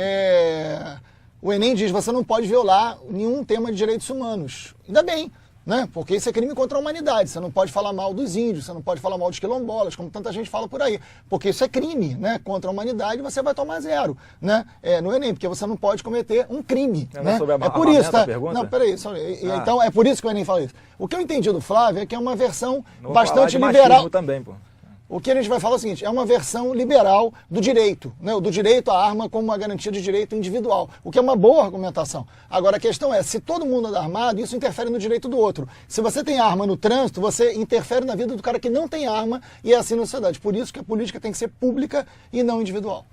o Enem diz que você não pode violar nenhum tema de direitos humanos. Ainda bem. Né? Porque isso é crime contra a humanidade. Você não pode falar mal dos índios, você não pode falar mal dos quilombolas, como tanta gente fala por aí. Porque isso é crime, né? Contra a humanidade, você vai tomar 0, né? No Enem, porque você não pode cometer um crime. Né?
É por isso, tá?
Não, peraí. Então, é por isso que o Enem fala isso. O que eu entendi do Flávio é que é uma versão bastante liberal.
Também, pô.
O que a gente vai falar é o seguinte, é uma versão liberal do direito, né? Do direito à arma como uma garantia de direito individual, o que é uma boa argumentação. Agora a questão é, se todo mundo anda armado, isso interfere no direito do outro. Se você tem arma no trânsito, você interfere na vida do cara que não tem arma e é assim na sociedade. Por isso que a política tem que ser pública e não individual.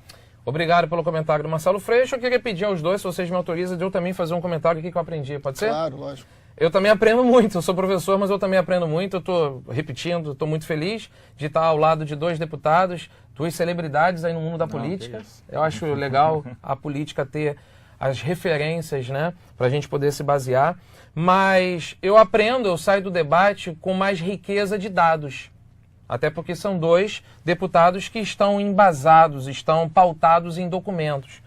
Obrigado pelo comentário do Marcelo Freixo. Eu queria pedir aos dois, se vocês me autorizam, de eu também fazer um comentário aqui que eu aprendi, pode ser?
Claro, lógico.
Eu também aprendo muito, eu sou professor, mas eu também aprendo muito, eu estou repetindo, estou muito feliz de estar ao lado de 2 deputados, 2 celebridades aí no mundo da política. Eu acho legal a política ter as referências, né, para a gente poder se basear, mas eu aprendo, eu saio do debate com mais riqueza de dados. Até porque são dois deputados que estão embasados, estão pautados em documentos.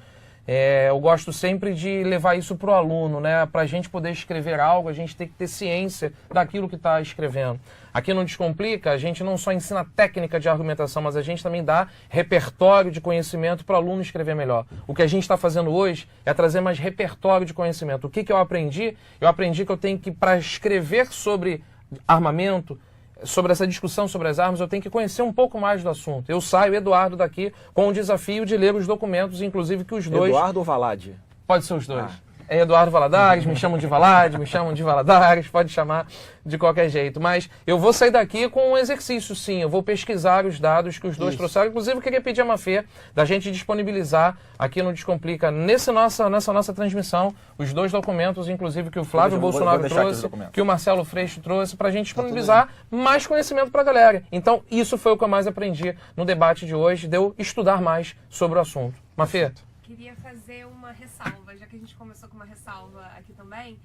Eu gosto sempre de levar isso para o aluno, né? Para a gente poder escrever algo, a gente tem que ter ciência daquilo que está escrevendo. Aqui no Descomplica, a gente não só ensina técnica de argumentação, mas a gente também dá repertório de conhecimento para o aluno escrever melhor. O que a gente está fazendo hoje é trazer mais repertório de conhecimento. O que eu aprendi? Eu aprendi que eu tenho que, para escrever sobre armamento, sobre essa discussão sobre as armas, eu tenho que conhecer um pouco mais do assunto. Eu saio, Eduardo, daqui com o desafio de ler os documentos, inclusive que os dois...
Eduardo ou Valade?
Pode ser os dois. É Eduardo Valadares, me chamam de Valade, me chamam de Valadares, pode chamar de qualquer jeito. Mas eu vou sair daqui com um exercício, sim. Eu vou pesquisar os dados que os dois trouxeram. Inclusive, eu queria pedir a Mafê da gente disponibilizar aqui no Descomplica, nessa nossa transmissão, os dois documentos, inclusive, que o Flávio Bolsonaro trouxe, que o Marcelo Freixo trouxe, para a gente disponibilizar mais conhecimento para a galera. Então, isso foi o que eu mais aprendi no debate de hoje, de eu estudar mais sobre o assunto. Mafê?
Queria fazer uma ressalva, já que a gente começou com uma ressalva aqui também.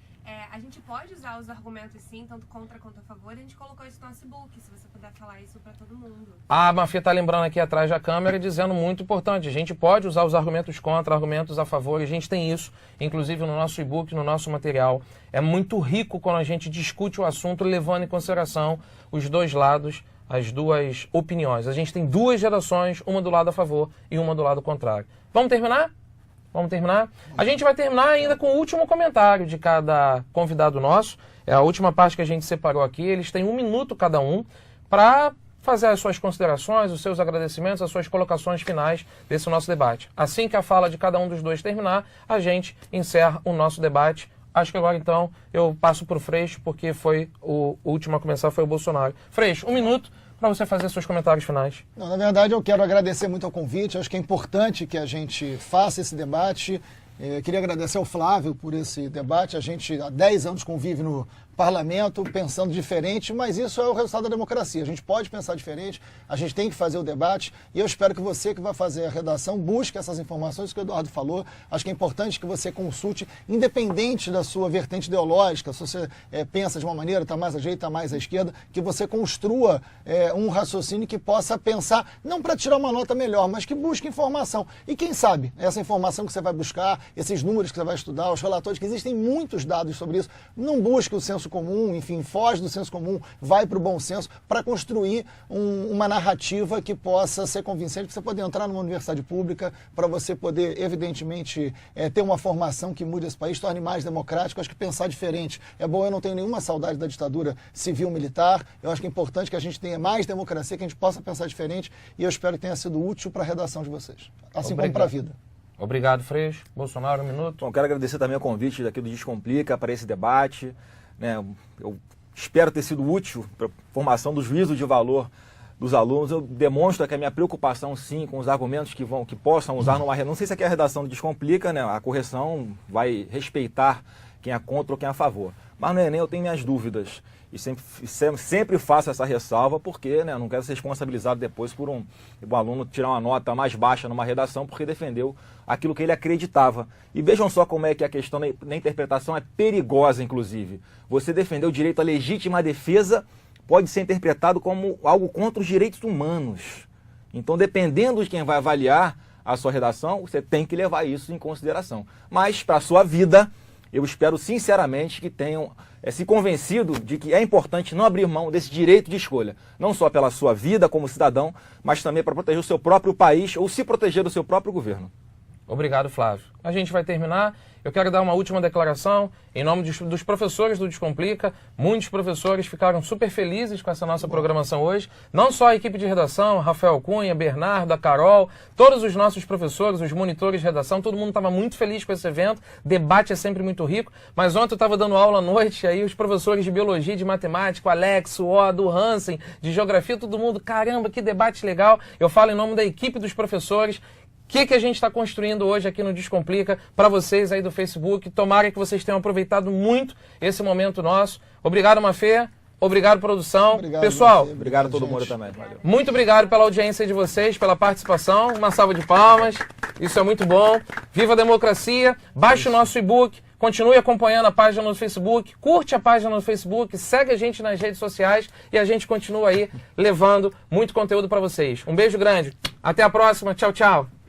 A gente pode usar os argumentos sim, tanto contra quanto a favor, e a gente colocou isso no nosso e-book, se você puder falar isso para todo mundo. A
Mafia está lembrando aqui atrás da câmera, dizendo muito importante, a gente pode usar os argumentos contra, argumentos a favor, e a gente tem isso, inclusive no nosso e-book, no nosso material. É muito rico quando a gente discute o assunto, levando em consideração os dois lados, as duas opiniões. A gente tem duas redações, uma do lado a favor e uma do lado contrário. Vamos terminar? Vamos terminar? A gente vai terminar ainda com o último comentário de cada convidado nosso. É a última parte que a gente separou aqui. Eles têm 1 minuto cada um para fazer as suas considerações, os seus agradecimentos, as suas colocações finais desse nosso debate. Assim que a fala de cada um dos dois terminar, a gente encerra o nosso debate. Acho que agora, então, eu passo para o Freixo, porque foi o último a começar, foi o Bolsonaro. Freixo, 1 minuto para você fazer seus comentários finais.
Não, na verdade, eu quero agradecer muito ao convite. Acho que é importante que a gente faça esse debate. Queria agradecer ao Flávio por esse debate. A gente há 10 anos convive no parlamento pensando diferente, mas isso é o resultado da democracia. A gente pode pensar diferente, a gente tem que fazer o debate, e eu espero que você que vai fazer a redação busque essas informações que o Eduardo falou. Acho que é importante que você consulte, independente da sua vertente ideológica, se você pensa de uma maneira, está mais à direita, está mais à esquerda, que você construa um raciocínio que possa pensar, não para tirar uma nota melhor, mas que busque informação. E quem sabe, essa informação que você vai buscar, esses números que você vai estudar, os relatórios, que existem muitos dados sobre isso, não busque o senso comum, enfim, foge do senso comum, vai para o bom senso, para construir uma narrativa que possa ser convincente, para você poder entrar numa universidade pública, para você poder, evidentemente, ter uma formação que mude esse país, torne mais democrático. Acho que pensar diferente é bom. Eu não tenho nenhuma saudade da ditadura civil-militar. Eu acho que é importante que a gente tenha mais democracia, que a gente possa pensar diferente, e eu espero que tenha sido útil para a redação de vocês, assim como para a vida.
Obrigado, Freixo. Bolsonaro, 1 minuto.
Bom, quero agradecer também o convite daqui do Descomplica para esse debate. Eu espero ter sido útil para a formação do juízo de valor dos alunos. Eu demonstro que a minha preocupação, sim, com os argumentos que possam usar numa redação. Não sei se aqui a redação Descomplica, né? A correção vai respeitar quem é contra ou quem é a favor. Mas no Enem eu tenho minhas dúvidas. E sempre faço essa ressalva, porque eu não quero ser responsabilizado depois por um aluno tirar uma nota mais baixa numa redação porque defendeu aquilo que ele acreditava. E vejam só como é que a questão da interpretação é perigosa, inclusive. Você defender o direito à legítima defesa pode ser interpretado como algo contra os direitos humanos. Então, dependendo de quem vai avaliar a sua redação, você tem que levar isso em consideração. Mas, para a sua vida, eu espero sinceramente que tenham se convencido de que é importante não abrir mão desse direito de escolha, não só pela sua vida como cidadão, mas também para proteger o seu próprio país ou se proteger do seu próprio governo.
Obrigado, Flávio. A gente vai terminar. Eu quero dar uma última declaração em nome dos professores do Descomplica. Muitos professores ficaram super felizes com essa nossa programação hoje. Não só a equipe de redação, Rafael Cunha, Bernardo, a Carol, todos os nossos professores, os monitores de redação, todo mundo estava muito feliz com esse evento. Debate é sempre muito rico. Mas ontem eu estava dando aula à noite, aí os professores de biologia, de matemática, o Alex, o Odo, o Hansen, de geografia, todo mundo, caramba, que debate legal. Eu falo em nome da equipe dos professores. O que a gente está construindo hoje aqui no Descomplica para vocês aí do Facebook. Tomara que vocês tenham aproveitado muito esse momento nosso. Obrigado, Mafê. Obrigado, produção.
Obrigado,
pessoal.
Obrigado a todo mundo também. Valeu.
Muito obrigado pela audiência de vocês, pela participação. Uma salva de palmas. Isso é muito bom. Viva a democracia. Baixe o nosso e-book. continue acompanhando a página no Facebook, curte a página no Facebook, segue a gente nas redes sociais e a gente continua aí levando muito conteúdo para vocês. Um beijo grande, até a próxima, tchau, tchau.